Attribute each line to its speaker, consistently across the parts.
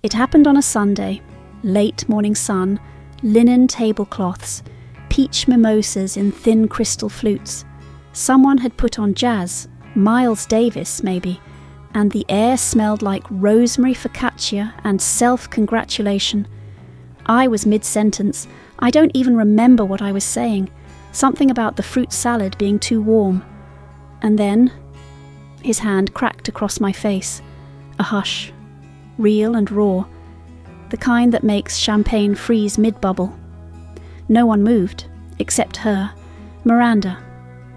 Speaker 1: It happened on a Sunday, late morning sun, linen tablecloths, peach mimosas in thin crystal flutes. Someone had put on jazz, Miles Davis maybe, and the air smelled like rosemary focaccia and self-congratulation. I was mid-sentence. I don't even remember what I was saying. Something about the fruit salad being too warm. And then his hand cracked across my face. A hush, real and raw, the kind that makes champagne freeze mid-bubble. No one moved, except her, Miranda,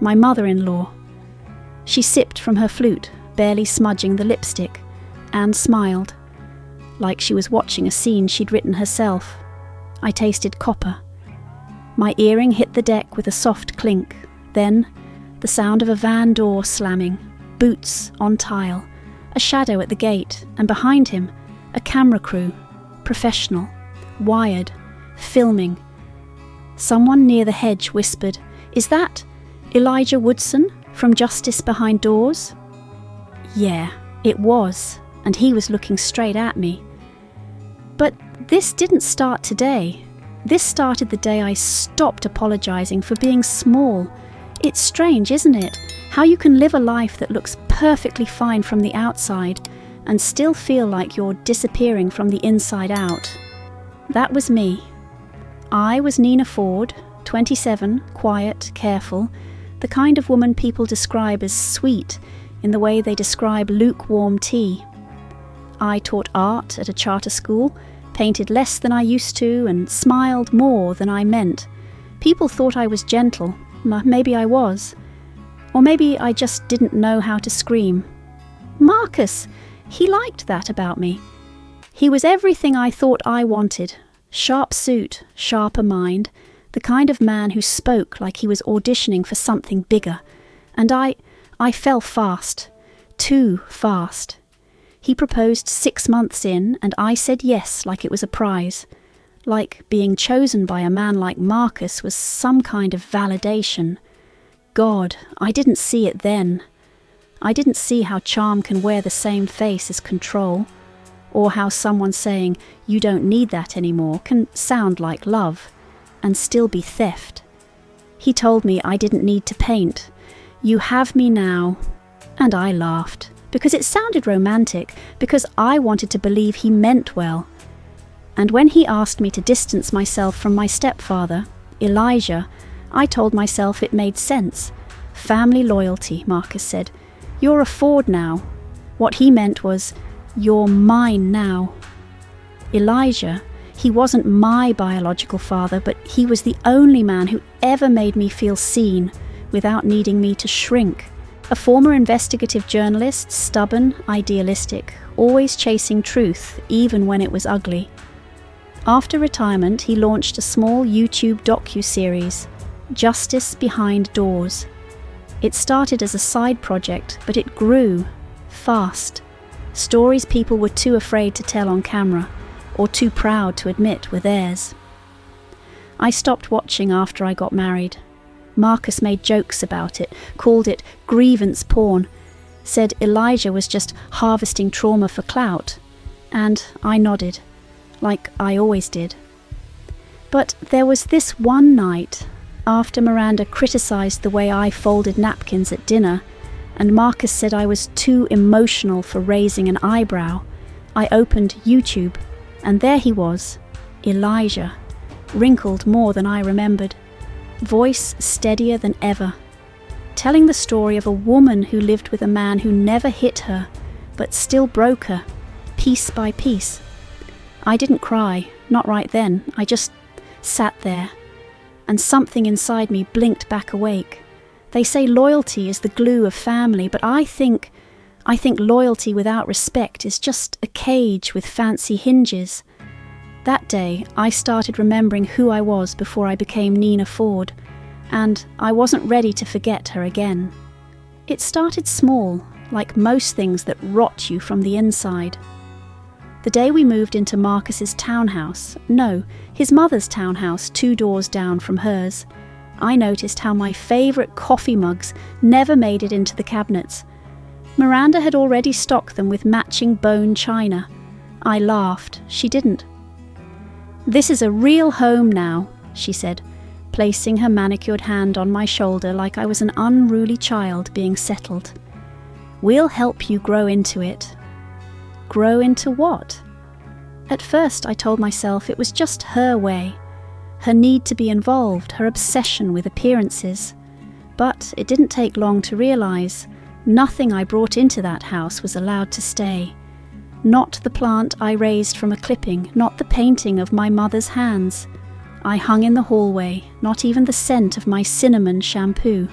Speaker 1: my mother-in-law. She sipped from her flute, barely smudging the lipstick, and smiled, like she was watching a scene she'd written herself. I tasted copper. My earring hit the deck with a soft clink, then the sound of a van door slamming, boots on tile, a shadow at the gate, and behind him, a camera crew, professional, wired, filming. Someone near the hedge whispered, "Is that Elijah Woodson from Justice Behind Doors?" Yeah, it was, and he was looking straight at me. But this didn't start today. This started the day I stopped apologizing for being small. It's strange, isn't it? How you can live a life that looks perfectly fine from the outside and still feel like you're disappearing from the inside out. That was me. I was Nina Ford, 27, quiet, careful, the kind of woman people describe as sweet in the way they describe lukewarm tea. I taught art at a charter school, painted less than I used to, and smiled more than I meant. People thought I was gentle. Maybe I was. Or maybe I just didn't know how to scream. Marcus! He liked that about me. He was everything I thought I wanted. Sharp suit, sharper mind, the kind of man who spoke like he was auditioning for something bigger. And I fell fast. Too fast. He proposed 6 months in, and I said yes like it was a prize. Like being chosen by a man like Marcus was some kind of validation. God, I didn't see it then. I didn't see how charm can wear the same face as control, or how someone saying, "You don't need that anymore," can sound like love, and still be theft. He told me I didn't need to paint. "You have me now." And I laughed, because it sounded romantic, because I wanted to believe he meant well. And when he asked me to distance myself from my stepfather, Elijah, I told myself it made sense. Family loyalty, Marcus said. "You're a Ford now." What he meant was, "You're mine now." Elijah, he wasn't my biological father, but he was the only man who ever made me feel seen without needing me to shrink. A former investigative journalist, stubborn, idealistic, always chasing truth, even when it was ugly. After retirement, he launched a small YouTube docu-series, Justice Behind Doors. It started as a side project, but it grew, fast. Stories people were too afraid to tell on camera, or too proud to admit were theirs. I stopped watching after I got married. Marcus made jokes about it, called it grievance porn, said Elijah was just harvesting trauma for clout, and I nodded, like I always did. But there was this one night, after Miranda criticised the way I folded napkins at dinner, and Marcus said I was too emotional for raising an eyebrow, I opened YouTube, and there he was, Elijah, wrinkled more than I remembered, voice steadier than ever, telling the story of a woman who lived with a man who never hit her, but still broke her, piece by piece. I didn't cry, not right then, I just sat there, and something inside me blinked back awake. They say loyalty is the glue of family, but I think loyalty without respect is just a cage with fancy hinges. That day, I started remembering who I was before I became Nina Ford, and I wasn't ready to forget her again. It started small, like most things that rot you from the inside. The day we moved into Marcus's townhouse, no, his mother's townhouse 2 doors down from hers, I noticed how my favourite coffee mugs never made it into the cabinets. Miranda had already stocked them with matching bone china, I laughed. She didn't. "This is a real home now," she said, placing her manicured hand on my shoulder like I was an unruly child being settled. "We'll help you grow into it." Grow into what? At first I told myself it was just her way, her need to be involved, her obsession with appearances. But it didn't take long to realise nothing I brought into that house was allowed to stay. Not the plant I raised from a clipping, not the painting of my mother's hands. I hung in the hallway, not even the scent of my cinnamon shampoo.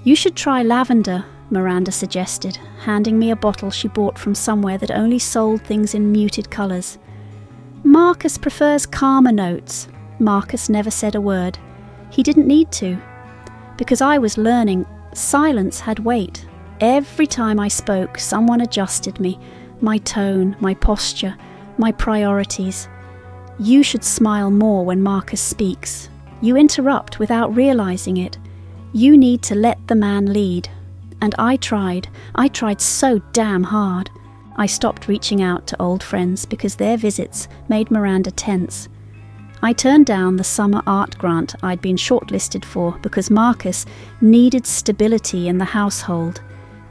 Speaker 1: "You should try lavender," Miranda suggested, handing me a bottle she bought from somewhere that only sold things in muted colours. "Marcus prefers calmer notes." Marcus never said a word. He didn't need to. Because I was learning, silence had weight. Every time I spoke, someone adjusted me, my tone, my posture, my priorities. "You should smile more when Marcus speaks. You interrupt without realising it. You need to let the man lead." And I tried so damn hard. I stopped reaching out to old friends because their visits made Miranda tense. I turned down the summer art grant I'd been shortlisted for because Marcus needed stability in the household.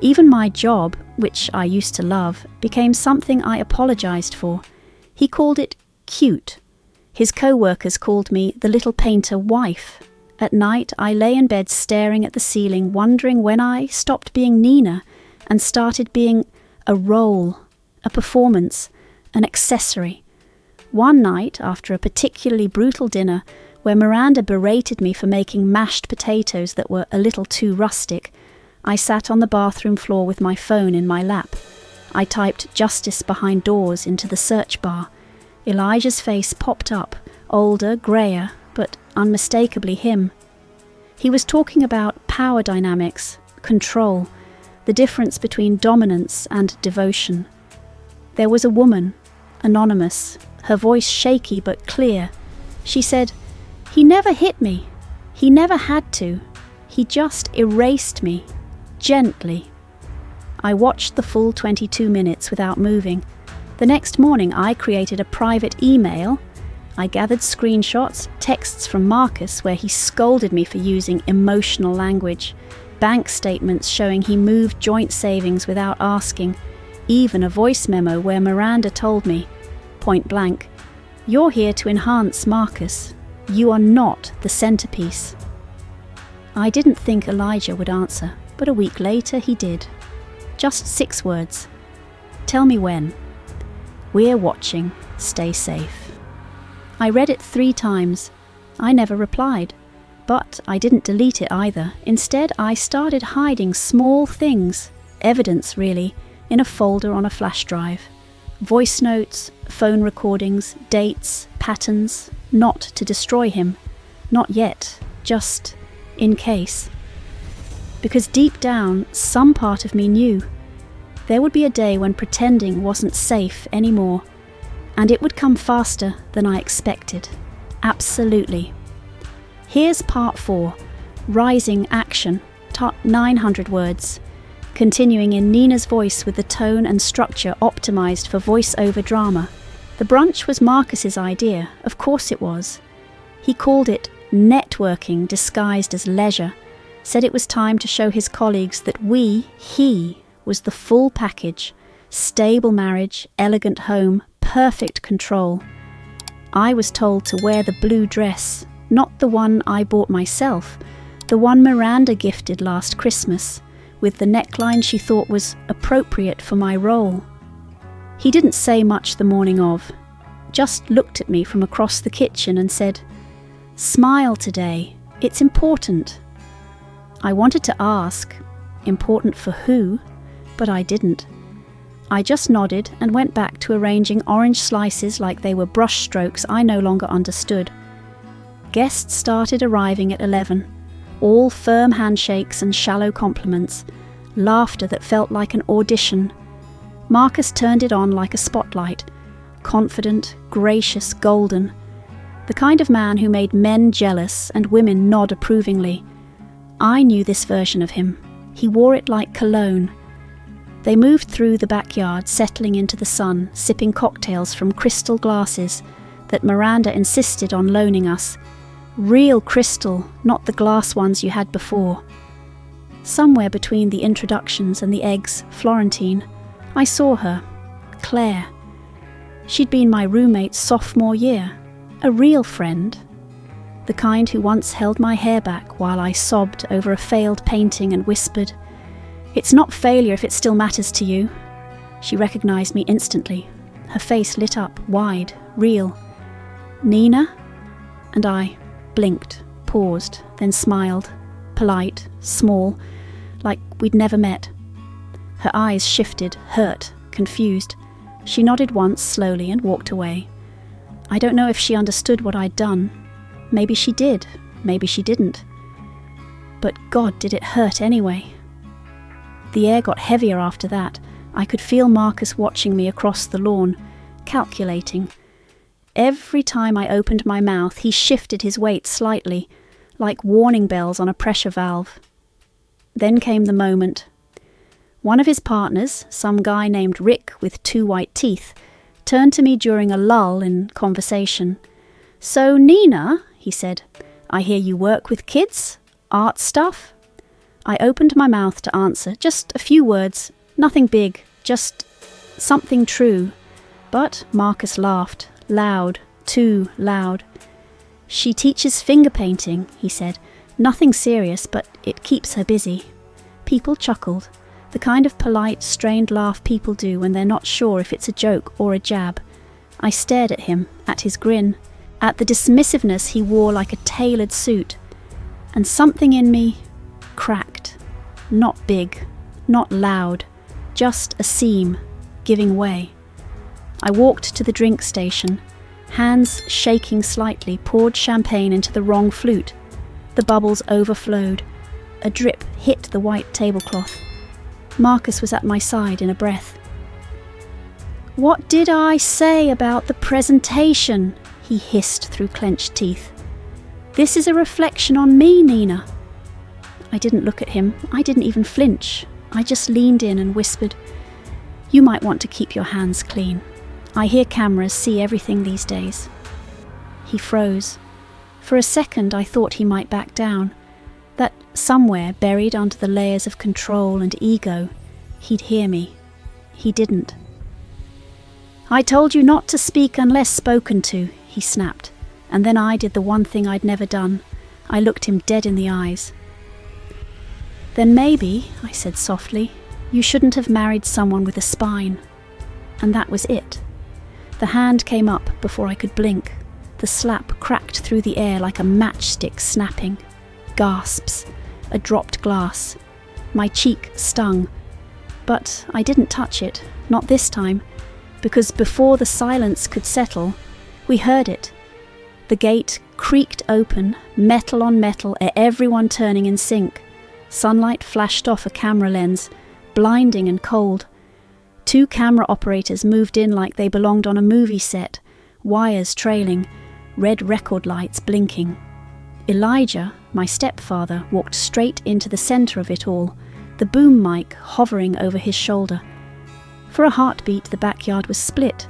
Speaker 1: Even my job, which I used to love, became something I apologised for. He called it cute. His co-workers called me the little painter wife. At night, I lay in bed staring at the ceiling, wondering when I stopped being Nina and started being a role, a performance, an accessory. One night, after a particularly brutal dinner, where Miranda berated me for making mashed potatoes that were a little too rustic, I sat on the bathroom floor with my phone in my lap. I typed "justice behind doors" into the search bar. Elijah's face popped up, older, greyer, but unmistakably him. He was talking about power dynamics, control, the difference between dominance and devotion. There was a woman, anonymous, her voice shaky but clear. She said, "He never hit me. He never had to. He just erased me, gently." I watched the full 22 minutes without moving. The next morning I created a private email. I gathered screenshots, texts from Marcus where he scolded me for using emotional language, bank statements showing he moved joint savings without asking, even a voice memo where Miranda told me, point blank, "You're here to enhance Marcus. You are not the centerpiece." I didn't think Elijah would answer, but a week later he did. Just 6 words. "Tell me when. We're watching. Stay safe." I read it 3 times. I never replied. But I didn't delete it either. Instead, I started hiding small things, evidence really, in a folder on a flash drive. Voice notes, phone recordings, dates, patterns, not to destroy him. Not yet, just in case. Because deep down, some part of me knew there would be a day when pretending wasn't safe anymore. And it would come faster than I expected. Absolutely. Here's part 4, Rising Action, 900 words, continuing in Nina's voice with the tone and structure optimised for voice-over drama. The brunch was Marcus's idea, of course it was. He called it networking disguised as leisure, said it was time to show his colleagues that he was the full package, stable marriage, elegant home, perfect control. I was told to wear the blue dress, not the one I bought myself, the one Miranda gifted last Christmas, with the neckline she thought was appropriate for my role. He didn't say much the morning of, just looked at me from across the kitchen and said, "Smile today, it's important." I wanted to ask, important for who, but I didn't. I just nodded and went back to arranging orange slices like they were brush strokes I no longer understood. Guests started arriving at 11, all firm handshakes and shallow compliments, laughter that felt like an audition. Marcus turned it on like a spotlight, confident, gracious, golden, the kind of man who made men jealous and women nod approvingly. I knew this version of him. He wore it like cologne. They moved through the backyard, settling into the sun, sipping cocktails from crystal glasses that Miranda insisted on loaning us. Real crystal, not the glass ones you had before. Somewhere between the introductions and the eggs, Florentine, I saw her, Claire. She'd been my roommate's sophomore year, a real friend. The kind who once held my hair back while I sobbed over a failed painting and whispered, "It's not failure if it still matters to you." She recognized me instantly. Her face lit up, wide, real. "Nina?" And I blinked, paused, then smiled, polite, small, like we'd never met. Her eyes shifted, hurt, confused. She nodded once slowly and walked away. I don't know if she understood what I'd done. Maybe she did, maybe she didn't. But God, did it hurt anyway. The air got heavier after that. I could feel Marcus watching me across the lawn, calculating. Every time I opened my mouth, he shifted his weight slightly, like warning bells on a pressure valve. Then came the moment. One of his partners, some guy named Rick with 2 white teeth, turned to me during a lull in conversation. "So, Nina," he said, "I hear you work with kids? Art stuff?" I opened my mouth to answer, just a few words, nothing big, just something true. But Marcus laughed, loud, too loud. "She teaches finger painting," he said. "Nothing serious, but it keeps her busy." People chuckled, the kind of polite, strained laugh people do when they're not sure if it's a joke or a jab. I stared at him, at his grin, at the dismissiveness he wore like a tailored suit, and something in me cracked. Not big, not loud, just a seam, giving way. I walked to the drink station, hands shaking slightly, poured champagne into the wrong flute. The bubbles overflowed. A drip hit the white tablecloth. Marcus was at my side in a breath. "What did I say about the presentation?" he hissed through clenched teeth. "This is a reflection on me, Nina." I didn't look at him. I didn't even flinch. I just leaned in and whispered, "You might want to keep your hands clean. I hear cameras see everything these days." He froze. For a second I thought he might back down, that somewhere buried under the layers of control and ego, he'd hear me. He didn't. "I told you not to speak unless spoken to," he snapped, and then I did the one thing I'd never done. I looked him dead in the eyes. "Then maybe," I said softly, "you shouldn't have married someone with a spine." And that was it. The hand came up before I could blink. The slap cracked through the air like a matchstick snapping. Gasps. A dropped glass. My cheek stung. But I didn't touch it, not this time, because before the silence could settle, we heard it. The gate creaked open, metal on metal, everyone turning in sync. Sunlight flashed off a camera lens, blinding and cold. 2 camera operators moved in like they belonged on a movie set, wires trailing, red record lights blinking. Elijah, my stepfather, walked straight into the center of it all, the boom mic hovering over his shoulder. For a heartbeat, the backyard was split,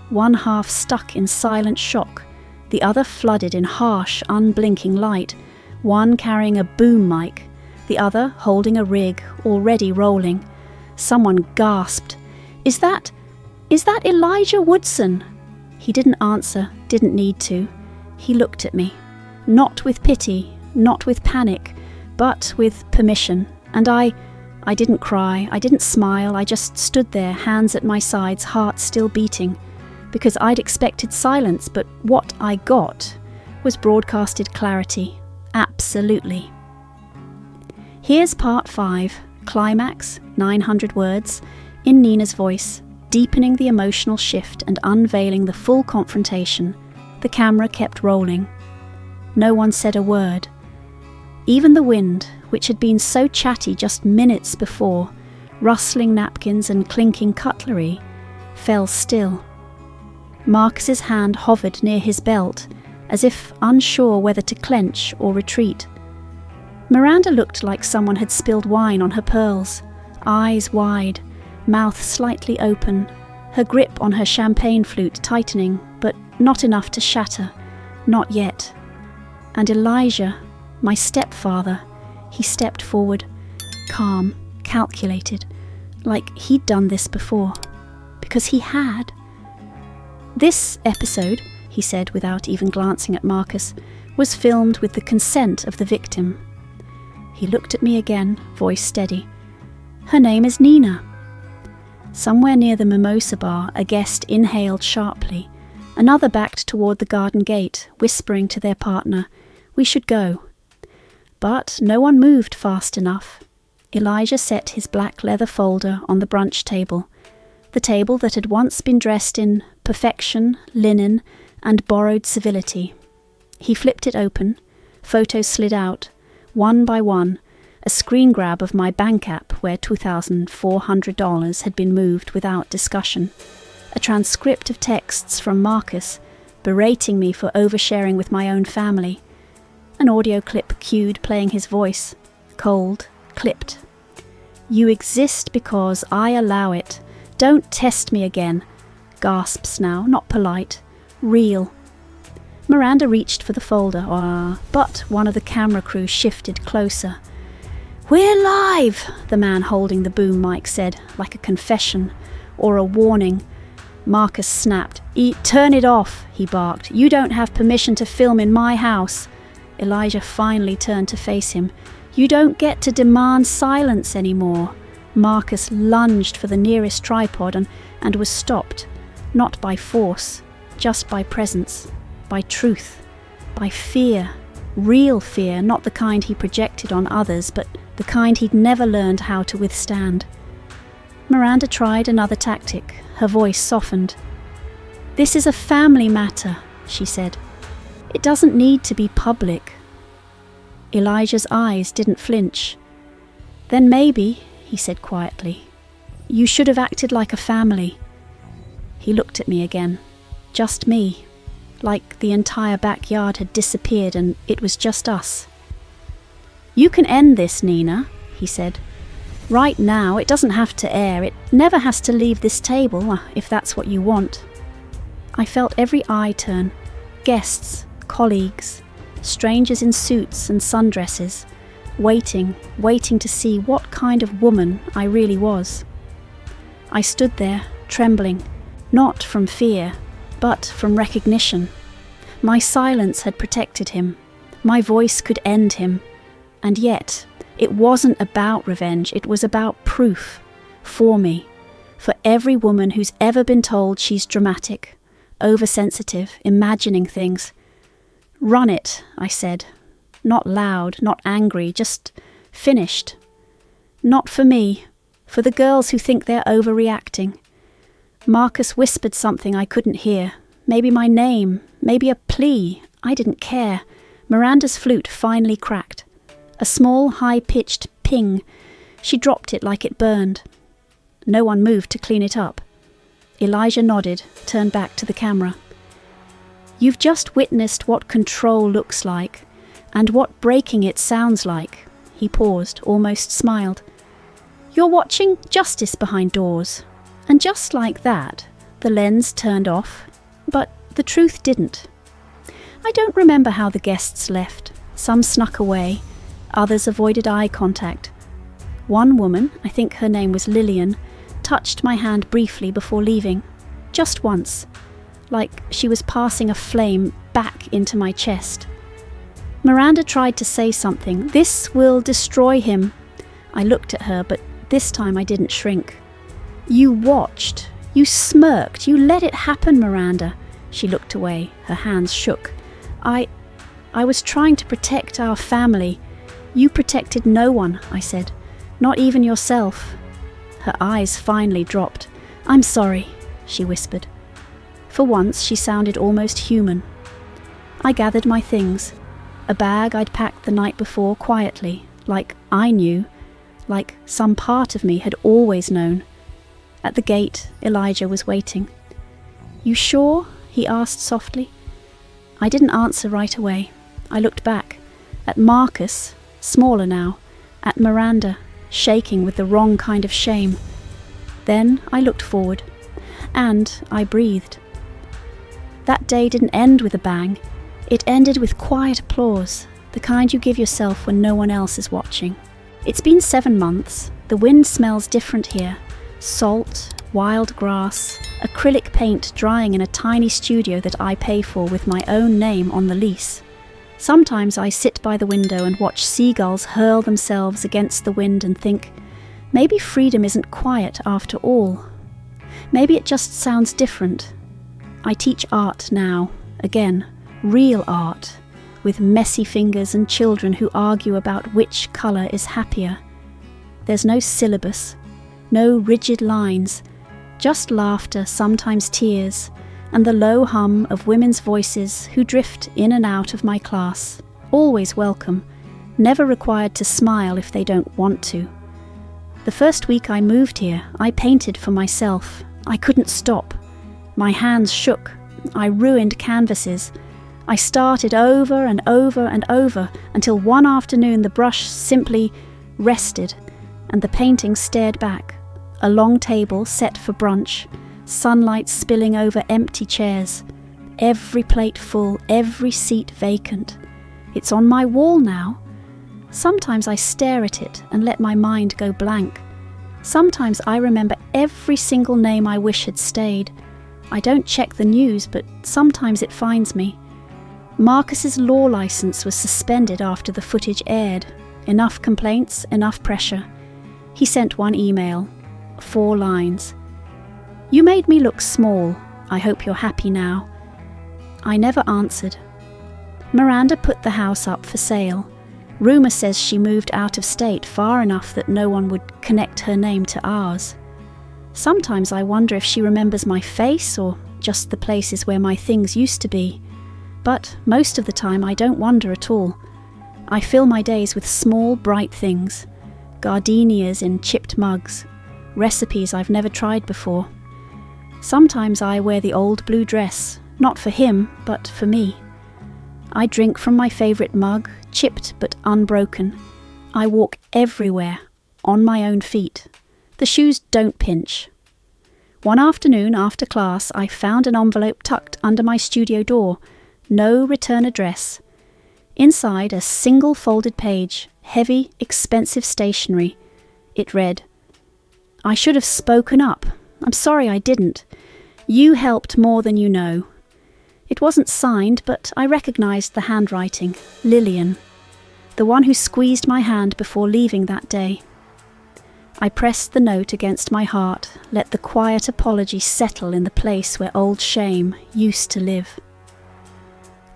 Speaker 1: one half stuck in silent shock, the other flooded in harsh, unblinking light, one carrying a boom mic, the other holding a rig already rolling. Someone gasped, Is that Elijah Woodson?" He didn't answer, didn't need to. He looked at me, not with pity, not with panic, but with permission, and I didn't cry, I didn't smile, I just stood there, hands at my sides, heart still beating, because I'd expected silence, but what I got was broadcasted clarity, absolutely. Here's part 5, climax, 900 words, in Nina's voice, deepening the emotional shift and unveiling the full confrontation. The camera kept rolling. No one said a word. Even the wind, which had been so chatty just minutes before, rustling napkins and clinking cutlery, fell still. Marcus's hand hovered near his belt, as if unsure whether to clench or retreat. Miranda looked like someone had spilled wine on her pearls, eyes wide, mouth slightly open, her grip on her champagne flute tightening, but not enough to shatter, not yet. And Elijah, my stepfather, he stepped forward, calm, calculated, like he'd done this before, because he had. "This episode," he said without even glancing at Marcus, "was filmed with the consent of the victim." He looked at me again, voice steady. "Her name is Nina." Somewhere near the mimosa bar, a guest inhaled sharply. Another backed toward the garden gate, whispering to their partner, "We should go." But no one moved fast enough. Elijah set his black leather folder on the brunch table, the table that had once been dressed in perfection, linen, and borrowed civility. He flipped it open, photos slid out, one by one, a screen grab of my bank app where $2,400 had been moved without discussion, a transcript of texts from Marcus berating me for oversharing with my own family, an audio clip cued playing his voice, cold, clipped. "You exist because I allow it. Don't test me again." Gasps now, not polite, real. Miranda reached for the folder, but one of the camera crew shifted closer. "We're live," the man holding the boom mic said, like a confession or a warning. Marcus snapped. "Turn it off," he barked. "You don't have permission to film in my house." Elijah finally turned to face him. "You don't get to demand silence anymore." Marcus lunged for the nearest tripod and was stopped, not by force, just by presence, by truth, by fear, real fear, not the kind he projected on others, but the kind he'd never learned how to withstand. Miranda tried another tactic, her voice softened. "This is a family matter," she said. "It doesn't need to be public." Elijah's eyes didn't flinch. "Then maybe," he said quietly, "you should have acted like a family." He looked at me again. Just me. Like the entire backyard had disappeared and it was just us. "You can end this, Nina," he said. "Right now, it doesn't have to air. It never has to leave this table, if that's what you want." I felt every eye turn. Guests, colleagues, strangers in suits and sundresses, waiting to see what kind of woman I really was. I stood there, trembling, not from fear, but from recognition. My silence had protected him. My voice could end him. And yet, it wasn't about revenge, it was about proof. For me. For every woman who's ever been told she's dramatic, oversensitive, imagining things. "Run it," I said. Not loud, not angry, just finished. Not for me, for the girls who think they're overreacting. Marcus whispered something I couldn't hear. Maybe my name, maybe a plea. I didn't care. Miranda's flute finally cracked. A small, high-pitched ping. She dropped it like it burned. No one moved to clean it up. Elijah nodded, turned back to the camera. "You've just witnessed what control looks like, and what breaking it sounds like." He paused, almost smiled. "You're watching justice behind doors." And just like that, the lens turned off, but the truth didn't. I don't remember how the guests left. Some snuck away, others avoided eye contact. One woman, I think her name was Lillian, touched my hand briefly before leaving, just once, like she was passing a flame back into my chest. Miranda tried to say something. "This will destroy him." I looked at her, but this time I didn't shrink. "You watched. You smirked. You let it happen, Miranda." She looked away. Her hands shook. I was trying to protect our family. "You protected no one," I said. "Not even yourself." Her eyes finally dropped. "I'm sorry," she whispered. For once, she sounded almost human. I gathered my things. A bag I'd packed the night before quietly, like I knew, like some part of me had always known. At the gate, Elijah was waiting. "You sure?" he asked softly. I didn't answer right away. I looked back. At Marcus, smaller now. At Miranda, shaking with the wrong kind of shame. Then I looked forward, and I breathed. That day didn't end with a bang. It ended with quiet applause, the kind you give yourself when no one else is watching. It's been 7 months. The wind smells different here. Salt, wild grass, acrylic paint drying in a tiny studio that I pay for with my own name on the lease. Sometimes I sit by the window and watch seagulls hurl themselves against the wind and think, maybe freedom isn't quiet after all. Maybe it just sounds different. I teach art now, again, real art, with messy fingers and children who argue about which colour is happier. There's no syllabus, no rigid lines, just laughter, sometimes tears, and the low hum of women's voices who drift in and out of my class, always welcome, never required to smile if they don't want to. The first week I moved here, I painted for myself. I couldn't stop. My hands shook. I ruined canvases. I started over and over and over until one afternoon the brush simply rested and the painting stared back. A long table set for brunch, sunlight spilling over empty chairs, every plate full, every seat vacant. It's on my wall now. Sometimes I stare at it and let my mind go blank. Sometimes I remember every single name I wish had stayed. I don't check the news, but sometimes it finds me. Marcus's law license was suspended after the footage aired. Enough complaints, enough pressure. He sent one email, 4 lines. "You made me look small. I hope you're happy now." I never answered. Miranda put the house up for sale. Rumour says she moved out of state far enough that no one would connect her name to ours. Sometimes I wonder if she remembers my face or just the places where my things used to be. But most of the time I don't wonder at all. I fill my days with small, bright things. Gardenias in chipped mugs. Recipes I've never tried before. Sometimes I wear the old blue dress, not for him, but for me. I drink from my favourite mug, chipped but unbroken. I walk everywhere, on my own feet. The shoes don't pinch. One afternoon after class, I found an envelope tucked under my studio door. No return address. Inside, a single folded page, heavy, expensive stationery. It read, "I should have spoken up. I'm sorry I didn't. You helped more than you know." It wasn't signed, but I recognised the handwriting. Lillian. The one who squeezed my hand before leaving that day. I pressed the note against my heart, let the quiet apology settle in the place where old shame used to live.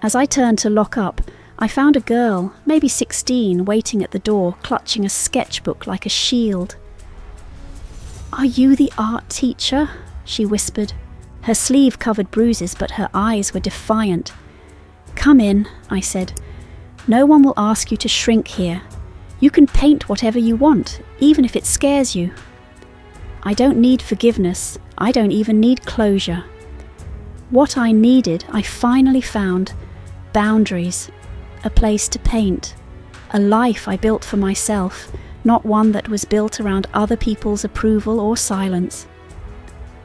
Speaker 1: As I turned to lock up, I found a girl, maybe 16, waiting at the door, clutching a sketchbook like a shield. "Are you the art teacher?" she whispered. Her sleeve covered bruises, but her eyes were defiant. "Come in," I said. "No one will ask you to shrink here. You can paint whatever you want, even if it scares you." I don't need forgiveness. I don't even need closure. What I needed, I finally found. Boundaries. A place to paint. A life I built for myself, not one that was built around other people's approval or silence.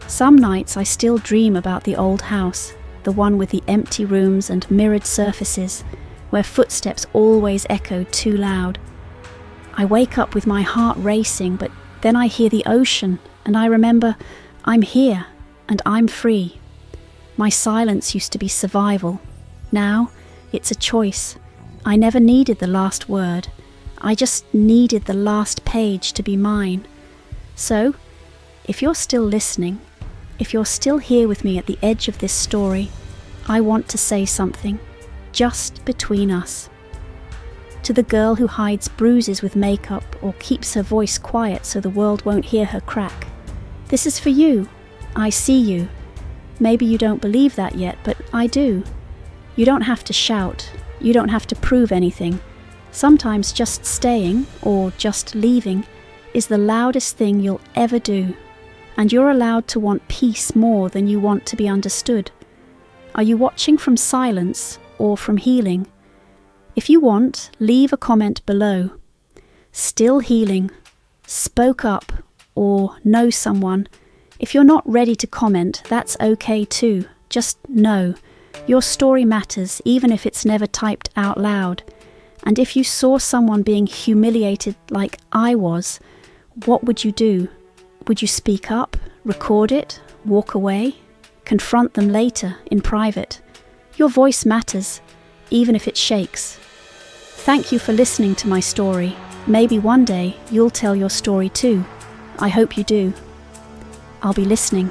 Speaker 1: Some nights I still dream about the old house, the one with the empty rooms and mirrored surfaces, where footsteps always echoed too loud. I wake up with my heart racing, but then I hear the ocean, and I remember I'm here, and I'm free. My silence used to be survival. Now, it's a choice. I never needed the last word. I just needed the last page to be mine. So, if you're still listening, if you're still here with me at the edge of this story, I want to say something, just between us. To the girl who hides bruises with makeup or keeps her voice quiet so the world won't hear her crack. This is for you. I see you. Maybe you don't believe that yet, but I do. You don't have to shout. You don't have to prove anything. Sometimes just staying, or just leaving, is the loudest thing you'll ever do. And you're allowed to want peace more than you want to be understood. Are you watching from silence or from healing? If you want, leave a comment below. Still healing. Spoke up. or know someone. If you're not ready to comment, that's okay too. Just know your story matters, even if it's never typed out loud. And if you saw someone being humiliated like I was, what would you do? Would you speak up, record it, walk away, confront them later in private? Your voice matters, even if it shakes. Thank you for listening to my story. Maybe one day you'll tell your story too. I hope you do. I'll be listening.